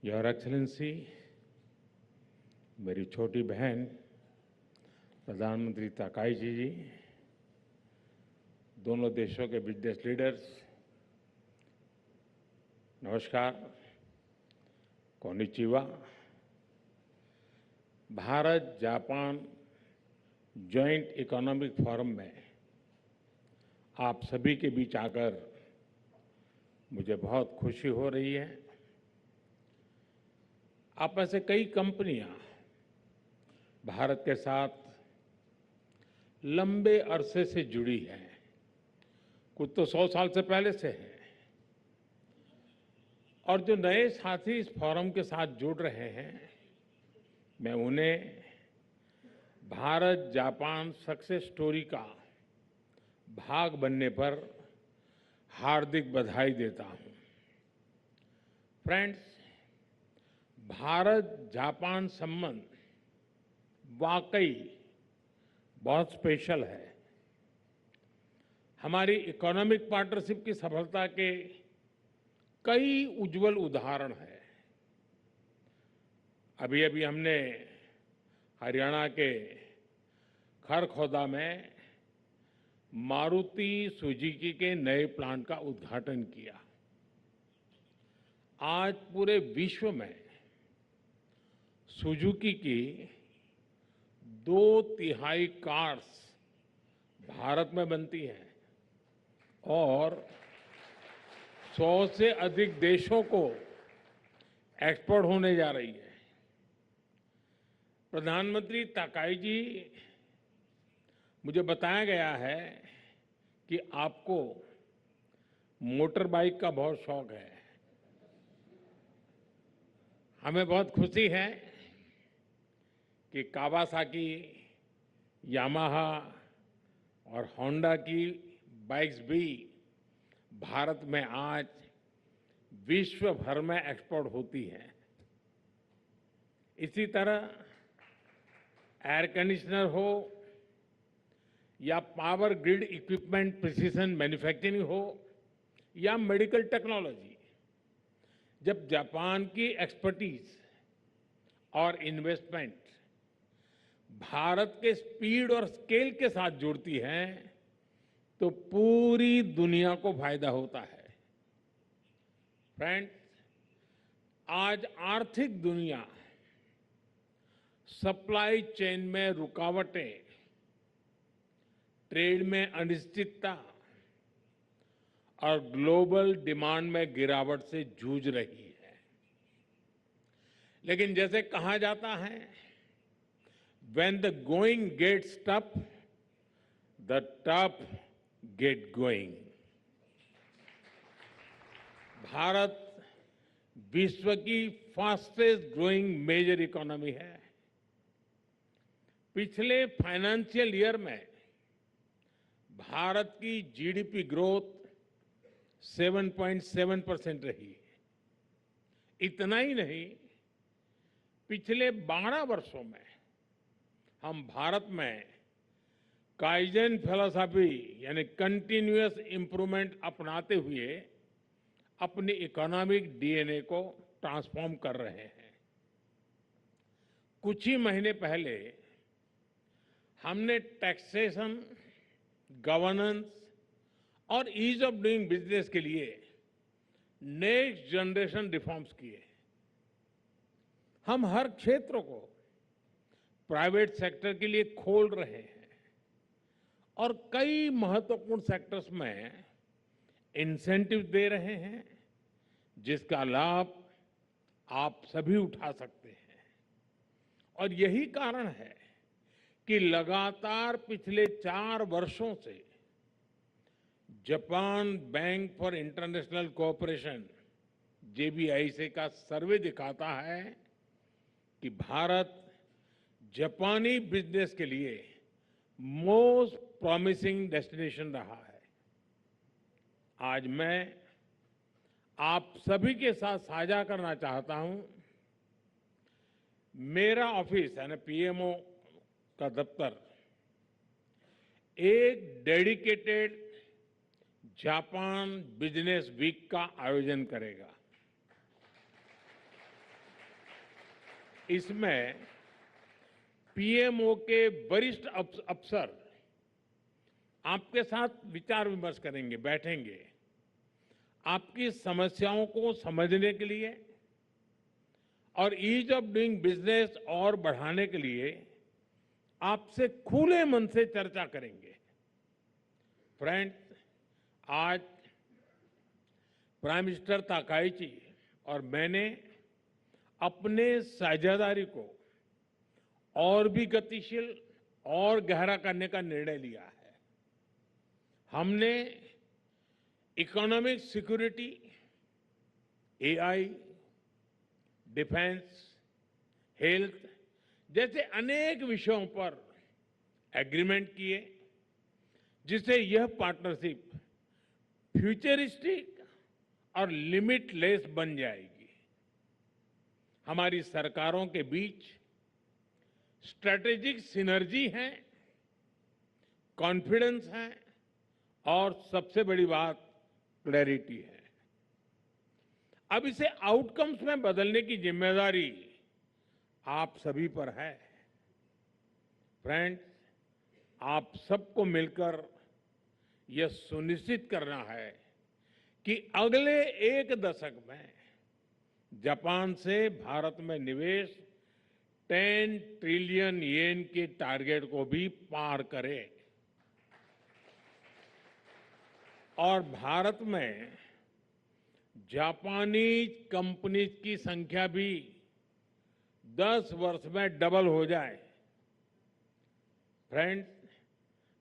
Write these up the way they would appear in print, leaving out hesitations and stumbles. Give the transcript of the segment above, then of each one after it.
Your excellency, मेरी छोटी बहन प्रधानमंत्री ताकाईची जी, दोनों देशों के बिजनेस लीडर्स, नमस्कार, konnichiwa. Bharat Japan joint economic forum में आप सभी के बीच आकर मुझे बहुत खुशी हो रही है। आप में से कई कंपनियां भारत के साथ लंबे अरसे से जुड़ी हैं, कुछ तो 100 साल से पहले से हैं, और जो नए साथी इस फोरम के साथ जुड़ रहे हैं, मैं उन्हें भारत जापान सक्सेस स्टोरी का भाग बनने पर हार्दिक बधाई देता हूं। फ्रेंड्स, भारत जापान संबंध वाकई बहुत स्पेशल है। हमारी इकोनॉमिक पार्टनरशिप की सफलता के कई उज्जवल उदाहरण हैं। अभी अभी हमने हरियाणा के खरखौदा में मारुति सुजुकी के नए प्लांट का उद्घाटन किया। आज पूरे विश्व में सुजुकी की 2/3 कार्स भारत में बनती हैं और 100 से अधिक देशों को एक्सपोर्ट होने जा रही है। प्रधानमंत्री ताकाई जी, मुझे बताया गया है कि आपको मोटर बाइक का बहुत शौक है। हमें बहुत खुशी है कि कावासाकी, यामाहा और होंडा की बाइक्स भी भारत में आज विश्व भर में एक्सपोर्ट होती हैं। इसी तरह एयर कंडीशनर हो या power grid equipment, precision manufacturing हो या मेडिकल टेक्नोलॉजी, जब जापान की एक्सपर्टीज और इन्वेस्टमेंट भारत के स्पीड और स्केल के साथ जुड़ती हैं, तो पूरी दुनिया को फायदा होता है। फ्रेंड्स, आज आर्थिक दुनिया सप्लाई चेन में रुकावटें, ट्रेड में अनिश्चितता और ग्लोबल डिमांड में गिरावट से जूझ रही है। लेकिन जैसे कहा जाता है, when the going gets tough, the tough get going। Bharat विश्व की फास्टेस्ट ग्रोइंग मेजर इकोनॉमी है। पिछले फाइनेंशियल ईयर में भारत की जीडीपी ग्रोथ 7.7% रही। इतना ही नहीं, पिछले 12 वर्षों में हम भारत में काइजन फिलॉसफी यानी कंटिन्यूअस इंप्रूवमेंट अपनाते हुए अपनी इकोनॉमिक डीएनए को ट्रांसफॉर्म कर रहे हैं। कुछ ही महीने पहले हमने टैक्सेशन, गवर्नेंस और ईज ऑफ डूइंग बिजनेस के लिए नेक्स्ट जनरेशन रिफॉर्म्स किए। हम हर क्षेत्र को प्राइवेट सेक्टर के लिए खोल रहे हैं और कई महत्वपूर्ण सेक्टर्स में इंसेंटिव दे रहे हैं, जिसका लाभ आप सभी उठा सकते हैं। और यही कारण है कि लगातार पिछले 4 वर्षों से Japan bank for international cooperation JBIC का सर्वे दिखाता है कि भारत जापानी बिजनेस के लिए मोस्ट प्रॉमिसिंग डेस्टिनेशन रहा है। आज मैं आप सभी के साथ साझा करना चाहता हूं, मेरा ऑफिस यानी पीएमओ का दफ्तर एक डेडिकेटेड जापान बिजनेस वीक का आयोजन करेगा। इसमें पीएमओ के वरिष्ठ अफसर आपके साथ विचार विमर्श करेंगे, बैठेंगे, आपकी समस्याओं को समझने के लिए और ईज ऑफ डूइंग बिजनेस और बढ़ाने के लिए आपसे खुले मन से चर्चा करेंगे। फ्रेंड्स, आज प्राइम मिनिस्टर ताकाइची और मैंने अपने साझेदारी को और भी गतिशील और गहरा करने का निर्णय लिया है। हमने economic security, AI, defence, health जैसे अनेक विषयों पर एग्रीमेंट किए, जिससे यह पार्टनरशिप फ्यूचरिस्टिक और लिमिटलेस बन जाएगी। हमारी सरकारों के बीच स्ट्रेटेजिक सिनर्जी है, कॉन्फिडेंस है और सबसे बड़ी बात क्लैरिटी है। अब इसे आउटकम्स में बदलने की जिम्मेदारी आप सभी पर है। फ्रेंड्स, आप सबको मिलकर यह सुनिश्चित करना है कि अगले एक दशक में जापान से भारत में निवेश 10 ट्रिलियन येन के टारगेट को भी पार करे और भारत में जापानी कंपनीज की संख्या भी 10 वर्ष में डबल हो जाए। फ्रेंड्स,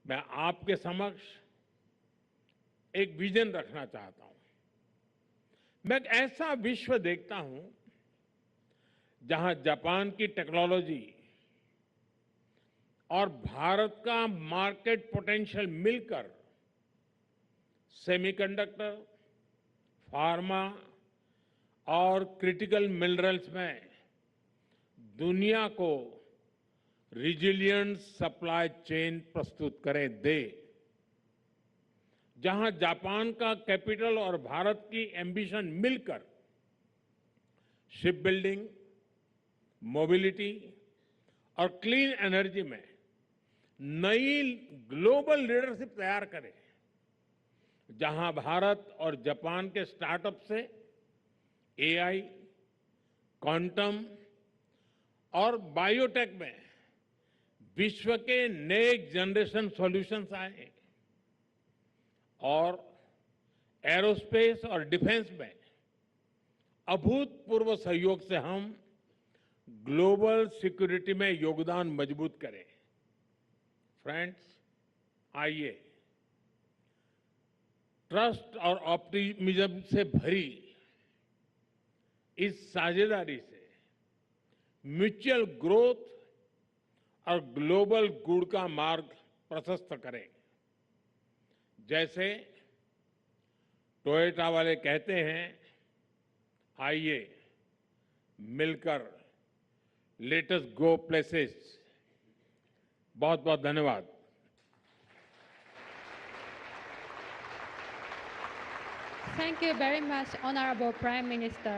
मैं आपके समक्ष एक विजन रखना चाहता हूं। मैं एक ऐसा विश्व देखता हूं जहां जापान की टेक्नोलॉजी और भारत का मार्केट पोटेंशियल मिलकर सेमीकंडक्टर, फार्मा और क्रिटिकल मिनरल्स में दुनिया को रिजिलिएंट सप्लाई चेन प्रस्तुत करें दे। जहां जापान का कैपिटल और भारत की एम्बिशन मिलकर शिप बिल्डिंग, मोबिलिटी और क्लीन एनर्जी में नई ग्लोबल लीडरशिप तैयार करें। जहां भारत और जापान के स्टार्टअप से एआई, क्वांटम और बायोटेक में विश्व के नेक्स्ट जनरेशन सॉल्यूशंस आए और एरोस्पेस और डिफेंस में अभूतपूर्व सहयोग से हम ग्लोबल सिक्योरिटी में योगदान मजबूत करें। फ्रेंड्स, आइए ट्रस्ट और ऑप्टिमिज्म से भरी इस साझेदारी से म्यूचुअल ग्रोथ और ग्लोबल गुड का मार्ग प्रशस्त करें। जैसे टोयोटा वाले कहते हैं, आइए मिलकर लेट अस गो प्लेसेस। बहुत बहुत धन्यवाद। Thank you very much, Honorable Prime Minister.